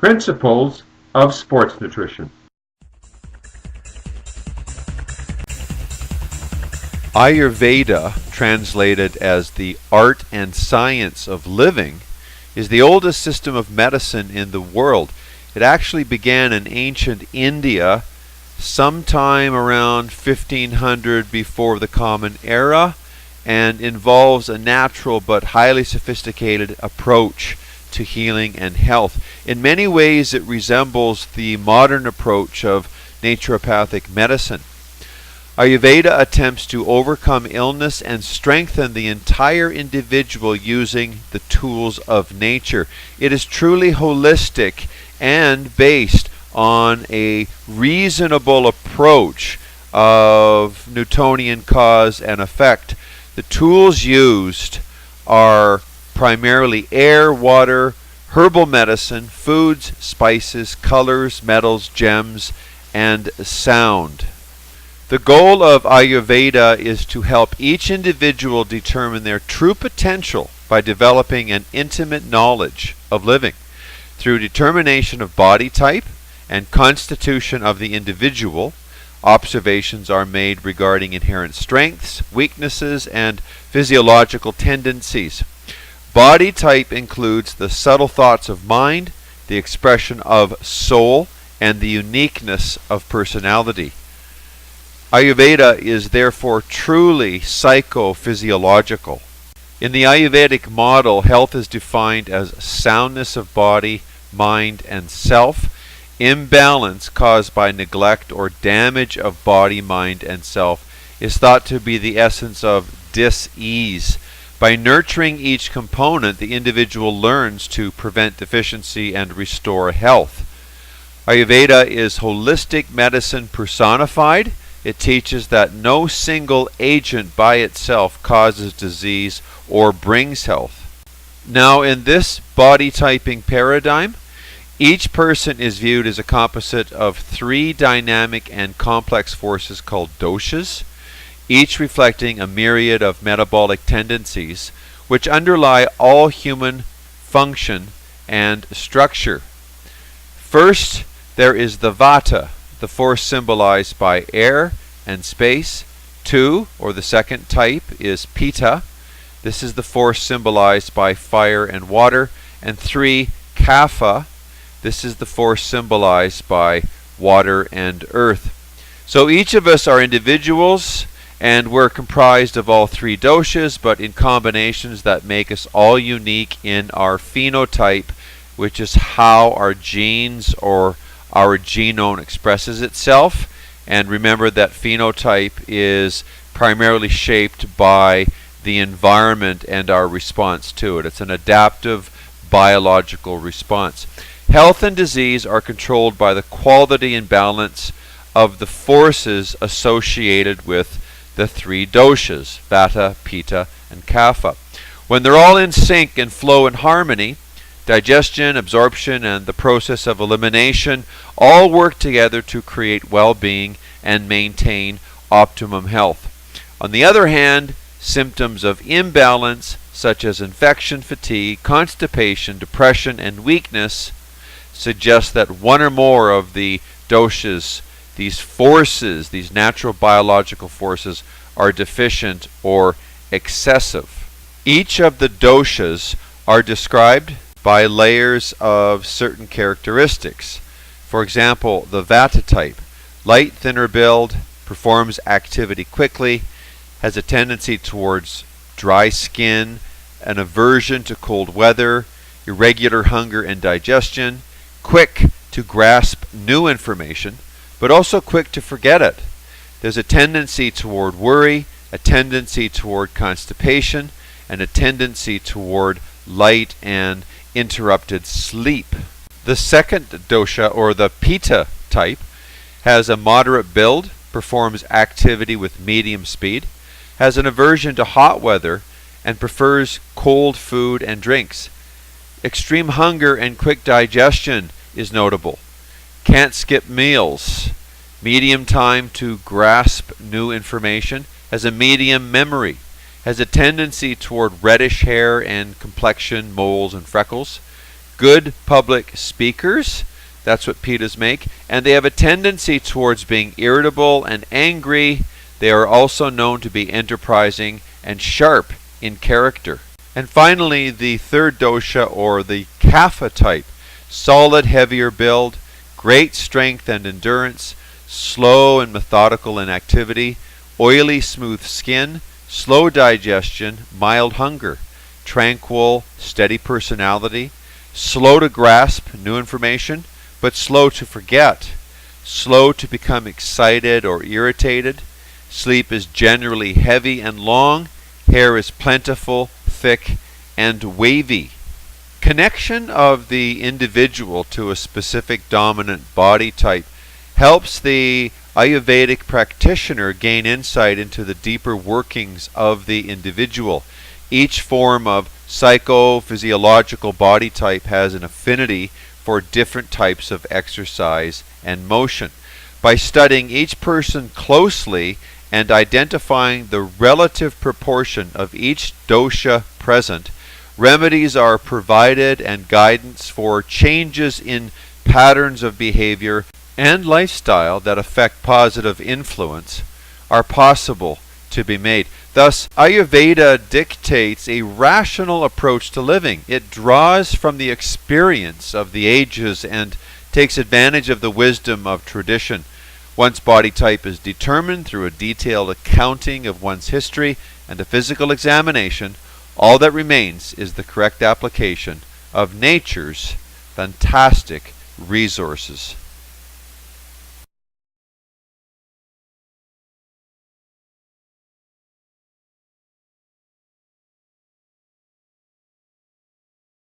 Principles of sports nutrition. Ayurveda, translated as the art and science of living, is the oldest system of medicine in the world. It actually began in ancient India sometime around 1500 before the Common Era, and involves a natural but highly sophisticated approach to healing and health. In many ways it resembles the modern approach of naturopathic medicine. Ayurveda attempts to overcome illness and strengthen the entire individual using the tools of nature. It is truly holistic and based on a reasonable approach of Newtonian cause and effect. The tools used are primarily air, water, herbal medicine, foods, spices, colors, metals, gems, and sound. The goal of Ayurveda is to help each individual determine their true potential by developing an intimate knowledge of living. Through determination of body type and constitution of the individual, observations are made regarding inherent strengths, weaknesses, and physiological tendencies. Body type includes the subtle thoughts of mind, the expression of soul, and the uniqueness of personality. Ayurveda is therefore truly psychophysiological. In the Ayurvedic model, health is defined as soundness of body, mind, and self. Imbalance caused by neglect or damage of body, mind, and self is thought to be the essence of dis-ease. By nurturing each component, the individual learns to prevent deficiency and restore health. Ayurveda is holistic medicine personified. It teaches that no single agent by itself causes disease or brings health. Now, in this body typing paradigm, each person is viewed as a composite of three dynamic and complex forces called doshas, each reflecting a myriad of metabolic tendencies which underlie all human function and structure. First, there is the vata, the force symbolized by air and space. Two, or the second type, is pitta. This is the force symbolized by fire and water. And three, kapha. This is the force symbolized by water and earth. So each of us are individuals, and we're comprised of all three doshas, but in combinations that make us all unique in our phenotype, which is how our genes or our genome expresses itself. And remember that phenotype is primarily shaped by the environment and our response to it. It's an adaptive biological response. Health and disease are controlled by the quality and balance of the forces associated with the three doshas, vata, pitta, and kapha. When they're all in sync and flow in harmony, digestion, absorption, and the process of elimination all work together to create well-being and maintain optimum health. On the other hand, symptoms of imbalance, such as infection, fatigue, constipation, depression, and weakness, suggest that one or more of the doshas, these forces, these natural biological forces, are deficient or excessive. Each of the doshas are described by layers of certain characteristics. For example, the vata type, light, thinner build, performs activity quickly, has a tendency towards dry skin, an aversion to cold weather, irregular hunger and digestion, quick to grasp new information, but also quick to forget it. There's a tendency toward worry, a tendency toward constipation, and a tendency toward light and interrupted sleep. The second dosha, or the pitta type, has a moderate build, performs activity with medium speed, has an aversion to hot weather, and prefers cold food and drinks. Extreme hunger and quick digestion is notable. Can't skip meals. Medium time to grasp new information. Has a medium memory. Has a tendency toward reddish hair and complexion, moles, and freckles. good public speakers. That's what Pitas make. And they have a tendency towards being irritable and angry. They are also known to be enterprising and sharp in character. And finally, the third dosha, or the Kapha type. Solid, heavier build, great strength and endurance, slow and methodical in activity, oily, smooth skin, slow digestion, mild hunger, tranquil, steady personality, slow to grasp new information, but slow to forget, slow to become excited or irritated. Sleep is generally heavy and long, hair is plentiful, thick, and wavy. Connection of the individual to a specific dominant body type helps the Ayurvedic practitioner gain insight into the deeper workings of the individual. Each form of psychophysiological body type has an affinity for different types of exercise and motion. By studying each person closely and identifying the relative proportion of each dosha present, remedies are provided and guidance for changes in patterns of behavior and lifestyle that affect positive influence are possible to be made. Thus, Ayurveda dictates a rational approach to living. It draws from the experience of the ages and takes advantage of the wisdom of tradition. One's body type is determined through a detailed accounting of one's history and a physical examination. All that remains is the correct application of nature's fantastic resources.